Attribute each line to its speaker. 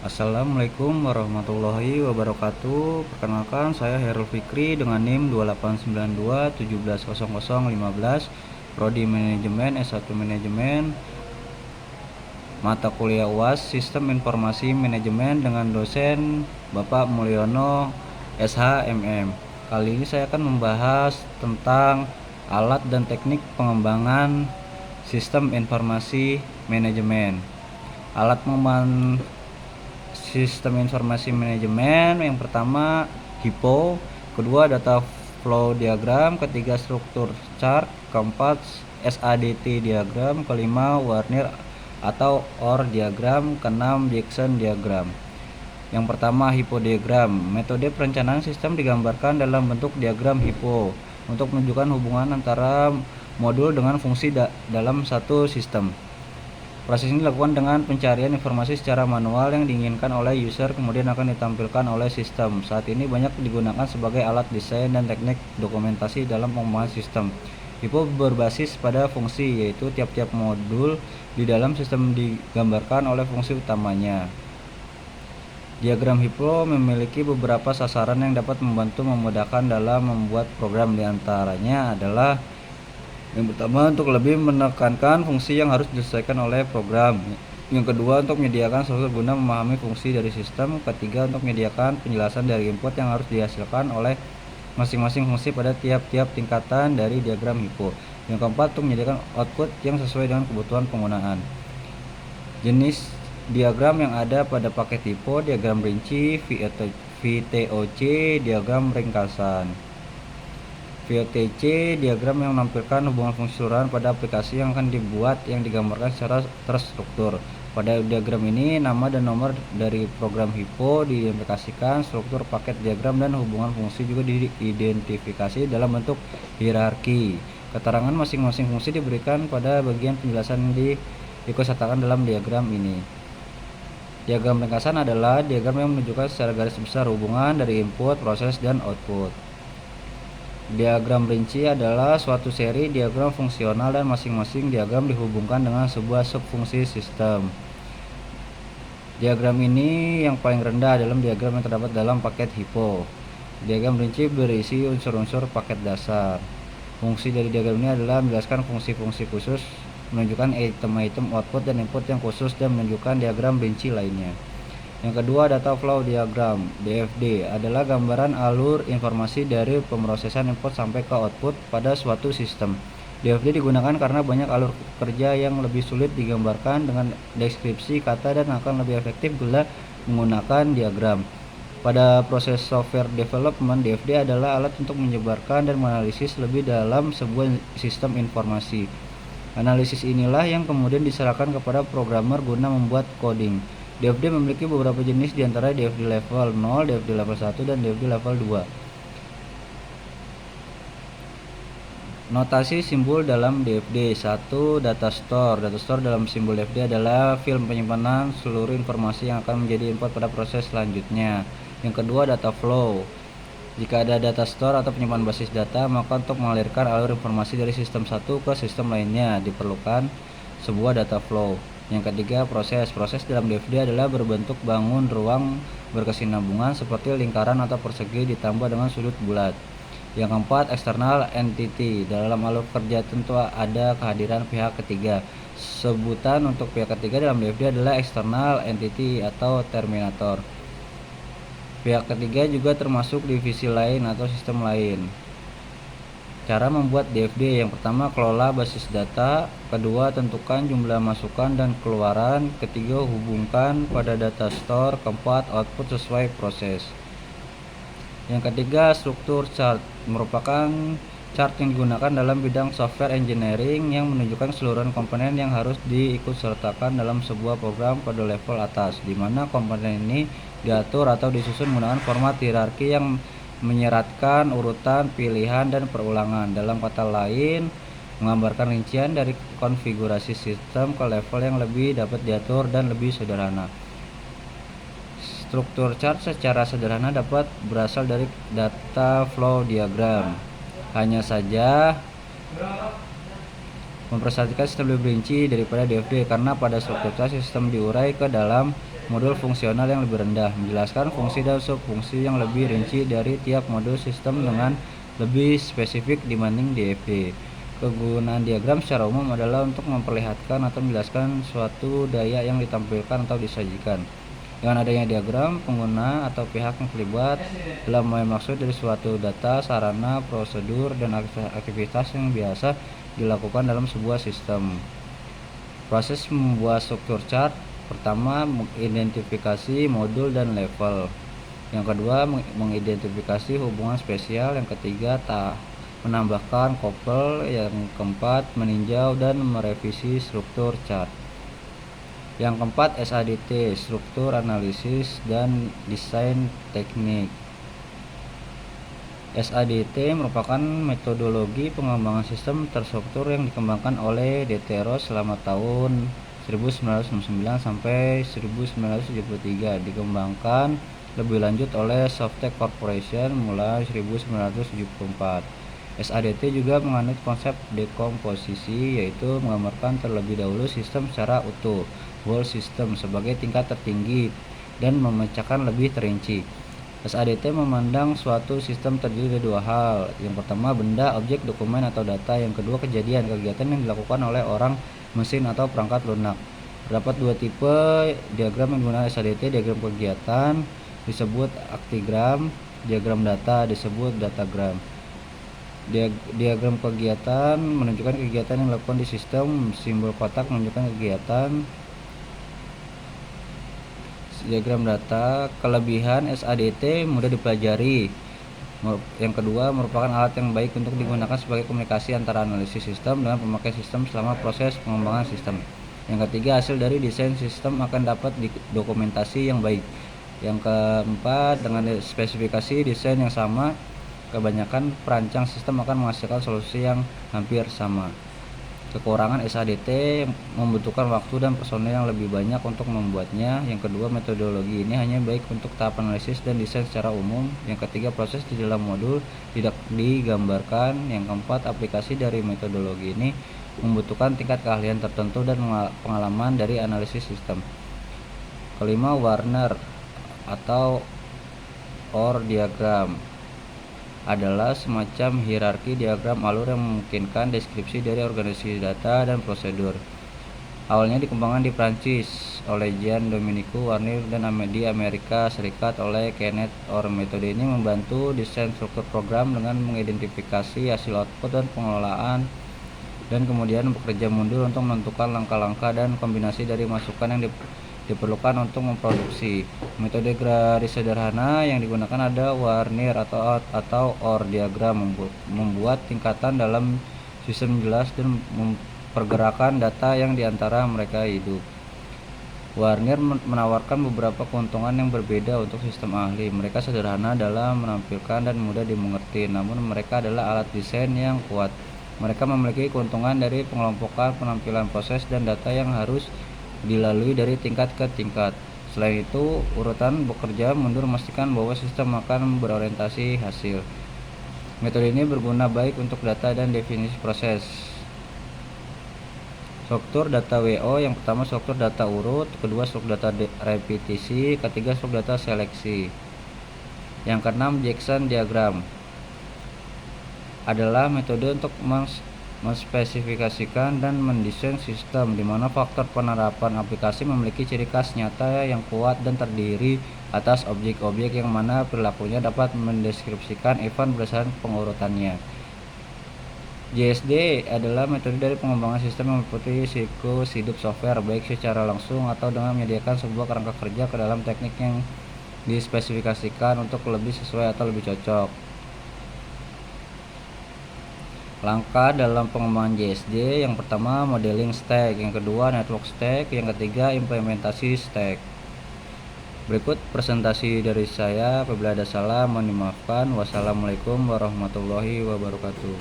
Speaker 1: Assalamualaikum warahmatullahi wabarakatuh. Perkenalkan, saya Herul Fikri dengan NIM 2892170015, Prodi Manajemen S1 Manajemen, mata kuliah UAS Sistem Informasi Manajemen dengan dosen Bapak Mulyono SH.MM. Kali ini saya akan membahas tentang alat dan teknik pengembangan sistem informasi manajemen. Alat pengembangan sistem informasi manajemen yang pertama HIPO, kedua data flow diagram, ketiga struktur chart, keempat SADT diagram, kelima Warner atau OR diagram, keenam Jackson diagram. Yang pertama HIPO diagram. Metode perencanaan sistem digambarkan dalam bentuk diagram HIPO untuk menunjukkan hubungan antara modul dengan fungsi dalam satu sistem. Proses ini dilakukan dengan pencarian informasi secara manual yang diinginkan oleh user, kemudian akan ditampilkan oleh sistem. Saat ini banyak digunakan sebagai alat desain dan teknik dokumentasi dalam pengembangan sistem. HIPO berbasis pada fungsi, yaitu tiap-tiap modul di dalam sistem digambarkan oleh fungsi utamanya. Diagram HIPO memiliki beberapa sasaran yang dapat membantu memudahkan dalam membuat program. Di antaranya adalah yang pertama, untuk lebih menekankan fungsi yang harus diselesaikan oleh program. Yang kedua, untuk menyediakan struktur guna memahami fungsi dari sistem. Ketiga, untuk menyediakan penjelasan dari input yang harus dihasilkan oleh masing-masing fungsi pada tiap-tiap tingkatan dari diagram HIPO. Yang keempat, untuk menyediakan output yang sesuai dengan kebutuhan penggunaan. Jenis diagram yang ada pada paket HIPO: diagram rinci, VTOC, diagram ringkasan. VTC diagram yang menampilkan hubungan fungsi keseluruhan pada aplikasi yang akan dibuat yang digambarkan secara terstruktur. Pada diagram ini, nama dan nomor dari program HIPO diidentifikasikan, struktur paket diagram dan hubungan fungsi juga diidentifikasi dalam bentuk hierarki. Keterangan masing-masing fungsi diberikan pada bagian penjelasan yang diikutsertakan dalam diagram ini. Diagram ringkasan adalah diagram yang menunjukkan secara garis besar hubungan dari input, proses, dan output. Diagram rinci adalah suatu seri diagram fungsional dan masing-masing diagram dihubungkan dengan sebuah subfungsi sistem. Diagram ini yang paling rendah dalam diagram yang terdapat dalam paket HIPO. Diagram rinci berisi unsur-unsur paket dasar. Fungsi dari diagram ini adalah menjelaskan fungsi-fungsi khusus, menunjukkan item-item output dan input yang khusus, dan menunjukkan diagram rinci lainnya. Yang kedua, data flow diagram (DFD) adalah gambaran alur informasi dari pemrosesan input sampai ke output pada suatu sistem. DFD digunakan karena banyak alur kerja yang lebih sulit digambarkan dengan deskripsi kata dan akan lebih efektif bila menggunakan diagram. Pada proses software development, DFD adalah alat untuk menyebarkan dan menganalisis lebih dalam sebuah sistem informasi. Analisis inilah yang kemudian diserahkan kepada programmer guna membuat coding. DFD memiliki beberapa jenis, diantara DFD level 0, DFD level 1, dan DFD level 2. Notasi simbol dalam DFD. 1. Data store. Data store dalam simbol DFD adalah film penyimpanan seluruh informasi yang akan menjadi input pada proses selanjutnya. Yang kedua, data flow. Jika ada data store atau penyimpanan basis data, maka untuk mengalirkan alur informasi dari sistem satu ke sistem lainnya diperlukan sebuah data flow. Yang ketiga, proses. Proses dalam DFD adalah berbentuk bangun ruang berkesinambungan seperti lingkaran atau persegi ditambah dengan sudut bulat. Yang keempat, external entity. Dalam alur kerja tentu ada kehadiran pihak ketiga. Sebutan untuk pihak ketiga dalam DFD adalah external entity atau terminator. Pihak ketiga juga termasuk divisi lain atau sistem lain. Cara membuat DFD: yang pertama, kelola basis data. Kedua, tentukan jumlah masukan dan keluaran. Ketiga, hubungkan pada data store. Keempat, output sesuai proses. Yang ketiga, struktur chart merupakan chart yang digunakan dalam bidang software engineering yang menunjukkan keseluruhan komponen yang harus diikutsertakan dalam sebuah program pada level atas, di mana komponen ini diatur atau disusun menggunakan format hierarki yang menyeratkan urutan, pilihan, dan perulangan. Dalam kata lain, menggambarkan rincian dari konfigurasi sistem ke level yang lebih dapat diatur dan lebih sederhana. Struktur chart secara sederhana dapat berasal dari data flow diagram. Hanya saja mempresentasikan sistem lebih rinci daripada DFD, karena pada struktur chart sistem diurai ke dalam modul fungsional yang lebih rendah, menjelaskan fungsi dan subfungsi yang lebih rinci dari tiap modul sistem dengan lebih spesifik dibanding DFD. Kegunaan diagram secara umum adalah untuk memperlihatkan atau menjelaskan suatu daya yang ditampilkan atau disajikan. Dengan adanya diagram, pengguna atau pihak yang terlibat dalam maksud dari suatu data, sarana, prosedur, dan aktivitas yang biasa dilakukan dalam sebuah sistem. Proses membuat struktur chart: pertama, mengidentifikasi modul dan level. Yang kedua, mengidentifikasi hubungan spesial. Yang ketiga, menambahkan couple. Yang keempat, meninjau dan merevisi struktur chart. Yang keempat, SADT, struktur analisis dan desain teknik. SADT merupakan metodologi pengembangan sistem terstruktur yang dikembangkan oleh DT-ROS selama tahun 1969 sampai 1973, dikembangkan lebih lanjut oleh Softtek Corporation mulai 1974. SADT juga menganut konsep dekomposisi, yaitu menggambarkan terlebih dahulu sistem secara utuh, whole system, sebagai tingkat tertinggi dan memecahkan lebih terinci. SADT memandang suatu sistem terdiri dari dua hal. Yang pertama, benda, objek, dokumen, atau data. Yang kedua, kejadian, kegiatan yang dilakukan oleh orang, mesin, atau perangkat lunak. Terdapat dua tipe diagram yang digunakan SADT: diagram kegiatan disebut aktigram, diagram data disebut datagram. Diagram kegiatan menunjukkan kegiatan yang dilakukan di sistem, simbol kotak menunjukkan kegiatan. Diagram data, kelebihan SADT mudah dipelajari. Yang kedua, merupakan alat yang baik untuk digunakan sebagai komunikasi antara analisis sistem dengan pemakai sistem selama proses pengembangan sistem. Yang ketiga, hasil dari desain sistem akan dapat didokumentasi yang baik. Yang keempat, dengan spesifikasi desain yang sama, kebanyakan perancang sistem akan menghasilkan solusi yang hampir sama. Kekurangan SADT membutuhkan waktu dan personel yang lebih banyak untuk membuatnya. Yang kedua, metodologi ini hanya baik untuk tahap analisis dan desain secara umum. Yang ketiga, proses di dalam modul tidak digambarkan. Yang keempat, aplikasi dari metodologi ini membutuhkan tingkat keahlian tertentu dan pengalaman dari analisis sistem. Kelima, Warner atau OR diagram adalah semacam hierarki diagram alur yang memungkinkan deskripsi dari organisasi data dan prosedur. Awalnya dikembangkan di Prancis oleh Jean-Dominique Warner dan di Amerika Serikat oleh Kenneth Orr. Metode ini membantu desain struktur program dengan mengidentifikasi hasil output dan pengelolaan, dan kemudian bekerja mundur untuk menentukan langkah-langkah dan kombinasi dari masukan yang diperlukan untuk memproduksi. Metode garis sederhana yang digunakan ada Warner atau OR diagram, membuat tingkatan dalam sistem jelas dan pergerakan data yang diantara mereka hidup. Warner menawarkan beberapa keuntungan yang berbeda untuk sistem ahli. Mereka sederhana dalam menampilkan dan mudah dimengerti, namun mereka adalah alat desain yang kuat. Mereka memiliki keuntungan dari pengelompokan penampilan proses dan data yang harus dilalui dari tingkat ke tingkat. Selain itu, urutan bekerja mundur memastikan bahwa sistem akan berorientasi hasil. Metode ini berguna baik untuk data dan definisi proses. Struktur data WO: yang pertama struktur data urut, kedua struktur data repetisi, ketiga struktur data seleksi. Yang keenam, Jackson diagram adalah metode untuk menspesifikasikan dan mendesain sistem di mana faktor penerapan aplikasi memiliki ciri khas nyata yang kuat dan terdiri atas objek-objek yang mana perilakunya dapat mendeskripsikan event berdasarkan pengurutannya. JSD adalah metode dari pengembangan sistem yang meliputi siklus hidup software, baik secara langsung atau dengan menyediakan sebuah kerangka kerja ke dalam teknik yang dispesifikasikan untuk lebih sesuai atau lebih cocok. Langkah dalam pengembangan JSD: yang pertama modeling stack, yang kedua network stack, yang ketiga implementasi stack. Berikut presentasi dari saya. Apabila ada salah mohon dimaafkan. Wassalamualaikum warahmatullahi wabarakatuh.